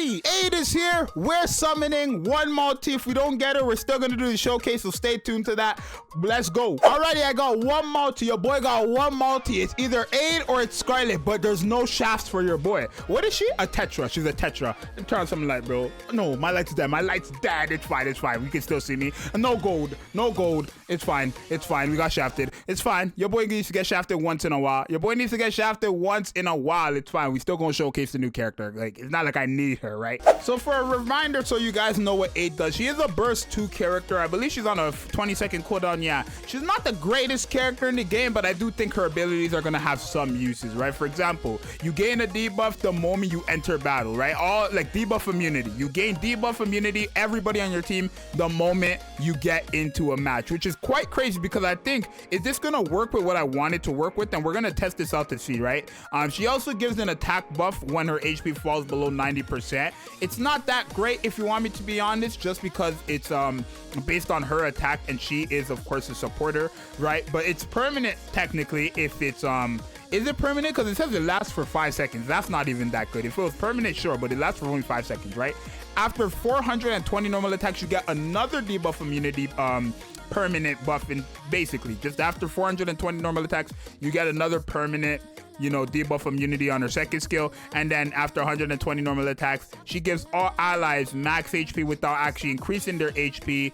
Alrighty, Ade is here. We're summoning one multi. If we don't get it, we're still gonna do the showcase, so stay tuned to that. Let's go. Alrighty, I got one multi. Your boy got one multi. It's either Ade or it's Scarlet, but there's no shafts for your boy. What is she? A Tetra. She's a Tetra. Turn on some light, bro. No, my light's dead. My light's dead. It's fine. It's fine. We can still see me. No gold. No gold. It's fine. It's fine. We got shafted. It's fine. Your boy needs to get shafted once in a while. Your boy needs to get shafted once in a while. It's fine. We still gonna showcase the new character. Like, it's not like I need her, right? So for a reminder, so you guys know what Ade does, she is a burst 2 character. I believe she's on a 20-second cooldown. Yeah, she's not the greatest character in the game, but I do think her abilities are gonna have some uses, right? For example, you gain a debuff the moment you enter battle, right? All like debuff immunity. You gain debuff immunity, everybody on your team, the moment you get into a match, which is quite crazy because I think, is this gonna work with what I wanted to work with? And we're gonna test this out to see, right? She also gives an attack buff when her HP falls below 90%. It's not that great, if you want me to be honest, just because it's based on her attack, and she is of course a supporter, right? But it's permanent technically if it's is it permanent? Because it says it lasts for 5 seconds. That's not even that good. If it was permanent, sure, but it lasts for only 5 seconds, right? After 420 normal attacks, you get another debuff immunity permanent buff, and basically just after 420 normal attacks, you get another permanent, you know, debuff immunity on her second skill. And then after 120 normal attacks, she gives all allies max HP without actually increasing their HP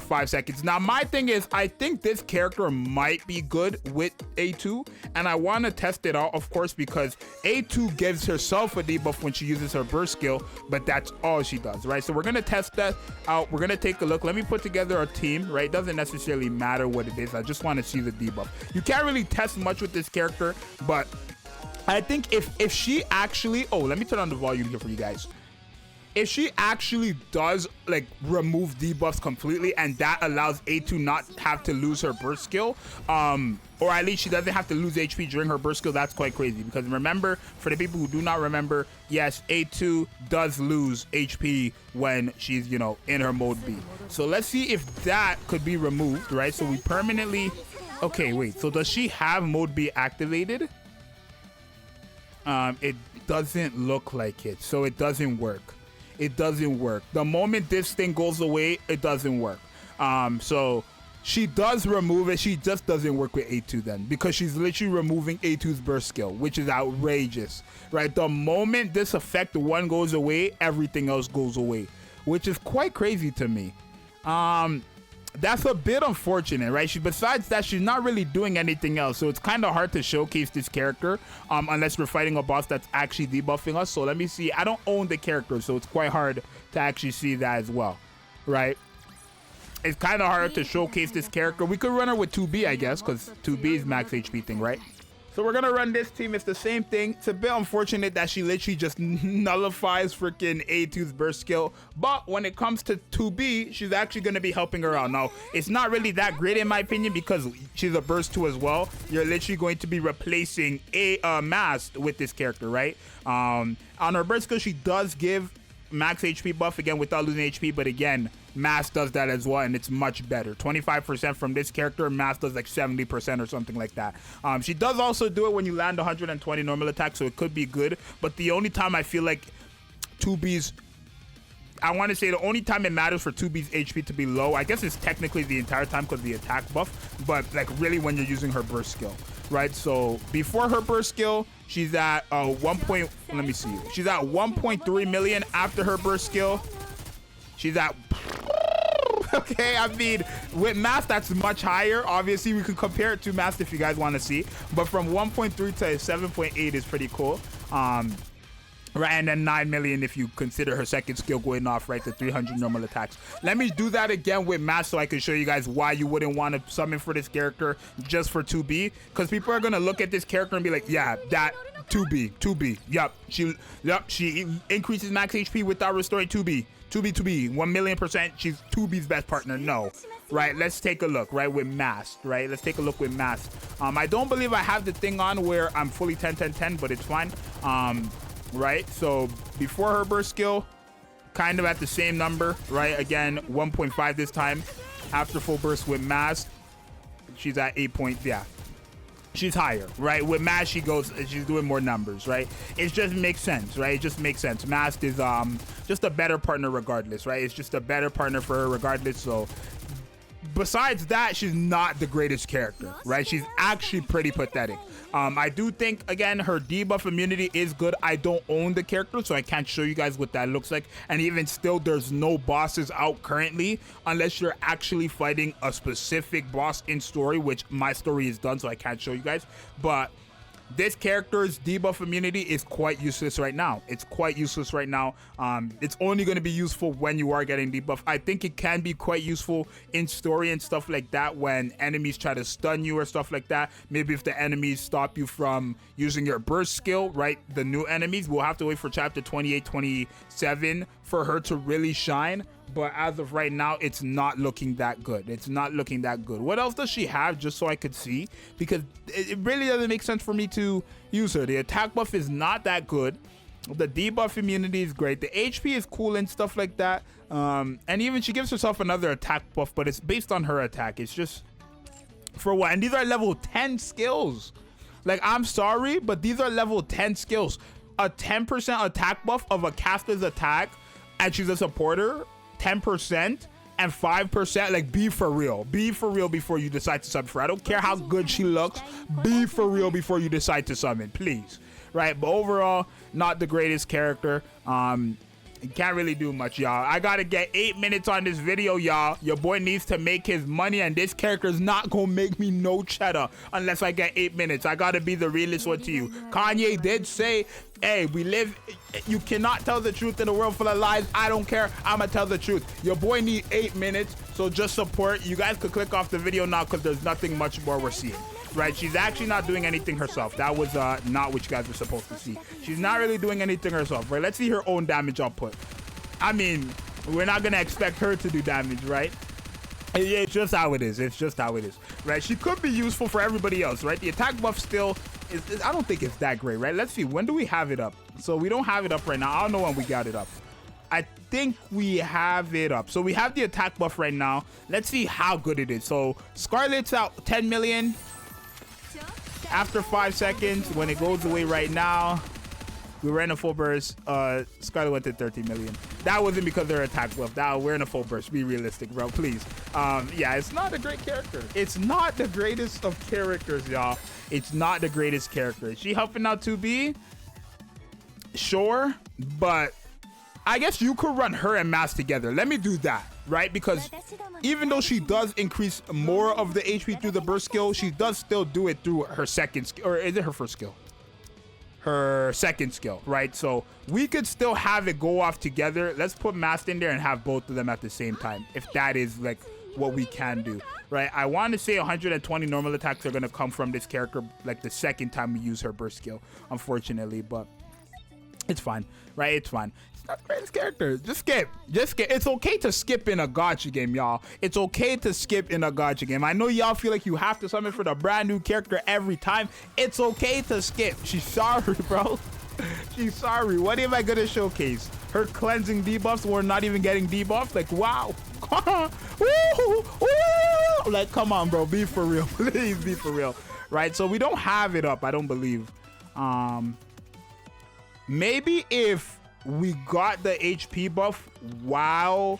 5 seconds. Now my thing is, I think this character might be good with A2, and I want to test it out, of course, because A2 gives herself a debuff when she uses her burst skill, but that's all she does, right? So we're gonna test that out. We're gonna take a look. Let me put together a team, right? It doesn't necessarily matter what it is. I just want to see the debuff. You can't really test much with this character, but I think if she actually, oh, let me turn on the volume here for you guys. If she actually does like remove debuffs completely, and that allows A2 not have to lose her burst skill, or at least she doesn't have to lose HP during her burst skill, that's quite crazy. Because remember, for the people who do not remember, yes, A2 does lose HP when she's, you know, in her mode B. So let's see if that could be removed, right? So we permanently, okay, wait, so does she have mode B activated? It doesn't look like it, so it doesn't work. It doesn't work. The moment this thing goes away, it doesn't work. So she does remove it. She just doesn't work with A2 then, because she's literally removing A2's burst skill, which is outrageous, right? The moment this effect one goes away, everything else goes away, which is quite crazy to me. That's a bit unfortunate, right? Besides that, she's not really doing anything else, so it's kind of hard to showcase this character unless we're fighting a boss that's actually debuffing us. So let me see. I don't own the character, so it's quite hard to actually see that as well, right? It's kind of hard to showcase this character. We could run her with 2B, I guess, because 2B is max HP thing, right? So we're gonna run this team. It's the same thing. It's a bit unfortunate that she literally just nullifies freaking A2's burst skill, but when it comes to 2B, she's actually gonna be helping her out. Now, it's not really that great in my opinion, because she's a burst 2 as well. You're literally going to be replacing a Mast with this character, right? On her burst skill, she does give max HP buff again without losing HP, but again, Mast does that as well, and it's much better. 25% from this character, Mast does like 70% or something like that. She does also do it when you land 120 normal attack, so it could be good, but the only time I feel like 2B's, I want to say the only time it matters for 2B's HP to be low, I guess it's technically the entire time because of the attack buff, but like really when you're using her burst skill, right? So before her burst skill, she's at let me see, she's at 1.3 million. After her burst skill, she's at okay, I mean, with Mast, that's much higher. Obviously, we could compare it to Mast if you guys want to see. But from 1.3 to 7.8 is pretty cool. Right, and then 9 million if you consider her second skill going off, right, to 300 normal attacks. Let me do that again with Mast so I can show you guys why you wouldn't want to summon for this character just for 2B. Because people are going to look at this character and be like, yeah, that 2B, yep, she increases max HP without restoring 2B. 2B, 1,000,000%, she's 2B's best partner. No, right? Let's take a look, right, with Mast, right? Let's take a look with Mast. I don't believe I have the thing on where I'm fully 10-10-10, but it's fine. Right, so before her burst skill, kind of at the same number, right? Again, 1.5 this time. After full burst with Mast, she's at 8 point, yeah. she's higher, right? With Mask, she's doing more numbers, right? It just makes sense, right? It just makes sense. Mask is just a better partner regardless, right? It's just a better partner for her regardless. So besides that, she's not the greatest character, right? She's actually pretty pathetic. I do think, again, her debuff immunity is good. I don't own the character, so I can't show you guys what that looks like. And even still, there's no bosses out currently unless you're actually fighting a specific boss in story, which my story is done, so I can't show you guys. But this character's debuff immunity is quite useless right now. It's quite useless right now. It's only going to be useful when you are getting debuff. I think it can be quite useful in story and stuff like that when enemies try to stun you or stuff like that. Maybe if the enemies stop you from using your burst skill, right? The new enemies, we'll have to wait for chapter 28, 27 for her to really shine. But as of right now, it's not looking that good. It's not looking that good. What else does she have, just so I could see? Because it really doesn't make sense for me to use her. The attack buff is not that good. The debuff immunity is great. The HP is cool and stuff like that. And even she gives herself another attack buff, but it's based on her attack. It's just for what? And these are level 10 skills. Like, I'm sorry, but these are level 10 skills. A 10% attack buff of a caster's attack, and she's a supporter. 10% and 5%. Like, be for real. Be for real before you decide to summon for her. I don't care how good she looks. Be for real before you decide to summon, please. Right? But overall, not the greatest character. Can't really do much, y'all. I gotta get 8 minutes on this video, y'all. Your boy needs to make his money, and this character is not gonna make me no cheddar unless I get 8 minutes. I gotta be the realest one to you. Kanye did say, hey, you cannot tell the truth in a world full of lies. I don't care. I'ma tell the truth. Your boy need 8 minutes, so just support. You guys could click off the video now because there's nothing much more we're seeing. Right, she's actually not doing anything herself. That was not what you guys were supposed to see. She's not really doing anything herself, right? Let's see her own damage output. I mean, we're not gonna expect her to do damage, right? It's just how it is. It's just how it is, right? She could be useful for everybody else, right? The attack buff still is I don't think it's that great, right? Let's see, when do we have it up? So we don't have it up right now. I don't know when we got it up. I think we have it up. So we have the attack buff right now. Let's see how good it is. So Scarlet's out 10 million. After 5 seconds, when it goes away right now, we were in a full burst. Scarlet went to 13 million. That wasn't because of their attack buff. We're in a full burst. Be realistic, bro, please. Yeah, it's not a great character. It's not the greatest of characters, y'all. It's not the greatest character. Is she helping out 2B? Sure, but I guess you could run her and Mask together. Let me do that, right? Because even though she does increase more of the HP through the burst skill, she does still do it through her second skill. Or is it her first skill? Her second skill, right? So we could still have it go off together. Let's put Mask in there and have both of them at the same time, if that is like what we can do, right? I want to say 120 normal attacks are going to come from this character like the second time we use her burst skill, unfortunately, but it's fine, right? It's fine. It's not the greatest character. Just skip. It's okay to skip in a gacha game, y'all. It's okay to skip in a gacha game. I know y'all feel like you have to summon for the brand new character every time. It's okay to skip. She's sorry, bro. She's sorry. What am I gonna showcase? Her cleansing debuffs. We're not even getting debuffs. Like, wow. Like, come on, bro. Be for real. Please be for real. Right? So we don't have it up, I don't believe. Maybe if we got the HP buff while,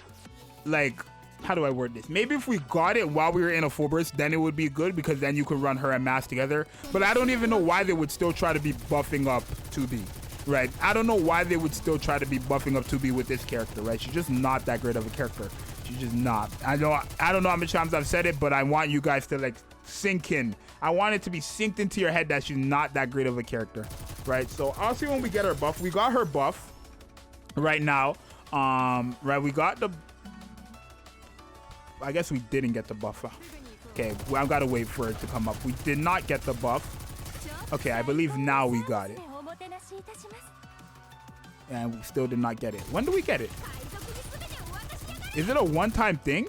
like, how do I word this? Maybe if we got it while we were in a full burst, then it would be good, because then you could run her and Mask together. But I don't even know why they would still try to be buffing up 2B, right? I don't know why they would still try to be buffing up 2B with this character, right? She's just not that great of a character. She's just not. I don't know how many times I've said it, but I want you guys to, like, sink in. I want it to be synced into your head that she's not that great of a character, right? So I'll see when we get her buff. We got her buff right now. Right, we got the, I guess we didn't get the buff. Okay, well, I've got to wait for it to come up. We did not get the buff. Okay, I believe now we got it. And we still did not get it. When do we get it? Is it a one-time thing?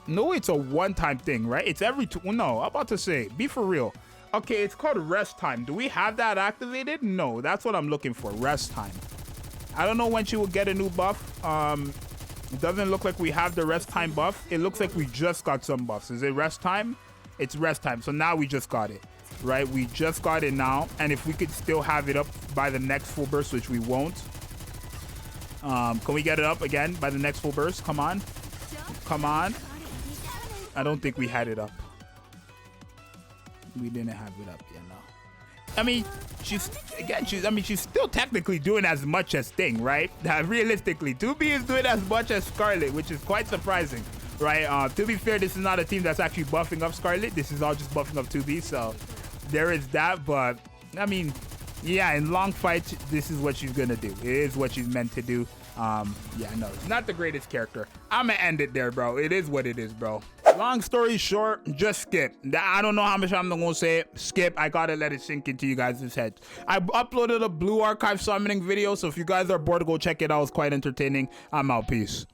No, it's a one-time thing, right? It's every two. No, I'm about to say, be for real. Okay, it's called rest time. Do we have that activated? No, that's what I'm looking for. Rest time. I don't know when she will get a new buff. It doesn't look like we have the rest time buff. It looks like we just got some buffs. Is it rest time? It's rest time. So now we just got it, right? We just got it now. And if we could still have it up by the next full burst, which we won't. Can we get it up again by the next full burst? Come on. Come on. I don't think we had it up. We didn't have it up yet, no. I mean, she's still technically doing as much as Thing, right? Realistically, 2B is doing as much as Scarlet, which is quite surprising, right? To be fair, this is not a team that's actually buffing up Scarlet. This is all just buffing up 2B, so there is that. But I mean, yeah, in long fights, this is what she's gonna do. It is what she's meant to do. Yeah, no, it's not the greatest character. I'm gonna end it there, bro. It is what it is, bro. Long story short, just skip. I don't know how much I'm gonna say it. Skip. I gotta let it sink into you guys' heads. I uploaded a blue archive summoning video, so if you guys are bored, go check it out. It's quite entertaining. I'm out. Peace.